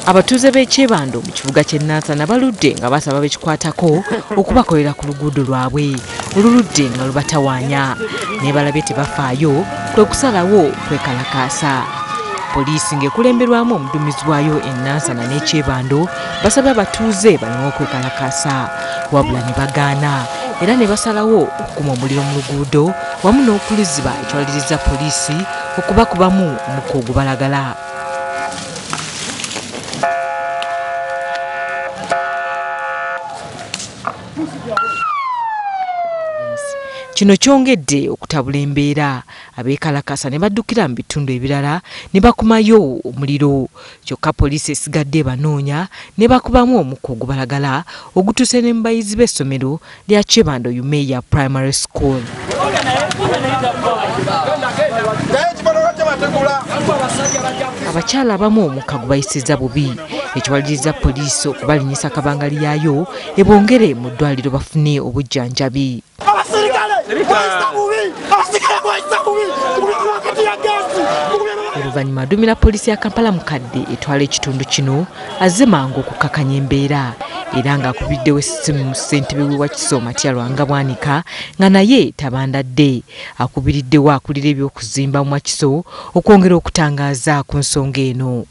Abatuuze b'e Kyebando mu kibuga ky'e Nansana baludde nga basaba bekikwatako okubakolera ku luguudo lwabwe oluludde nga lubatawaanya ne balabye tebafaayo kwe kusalawo kwekalakaasa. Poliisi ng'ekulemberwamu omuduumizi waayo e Nansana n'e Kyebando basabye abatuuze baleme okwekalakaasa wabula ne bagaana era ne basalawo okukuma omuliro mu luguudo wamu n'okuliziba ekiwalirizza poliisi okubakubamu omukka ogubalagala. Kino kyongedde okutabula embeera, abeekalakasa ne baddukira mu bitundu ebirala ne bakumayo omuliro. Kyokka poliisi esigadde banoonya ne bakubamu omukka ogubalagala ogutuuse ne mu bayizi b'essomero lya Kyebando Umeya Primary School. Abakyala abamu omukka gubayisizza bubi, ekiwalirizza poliisi okubalinyisa kabangali yaayo ebongere mu ddwaliro bafune obujjanjabi. Oluvannyuma adduumira poliisi ya Kampala mukadde etwala ekitundu kino azze mangu okukakanya embeera era ng'akubiddewo essimu mu ssentebe we Wakiso Matya Lwangabwanika nga naye tabandadde. Akubiriddewo akulira eby'okuzimba mu Wakiso okwongera okutangaaza ku nsonga eno.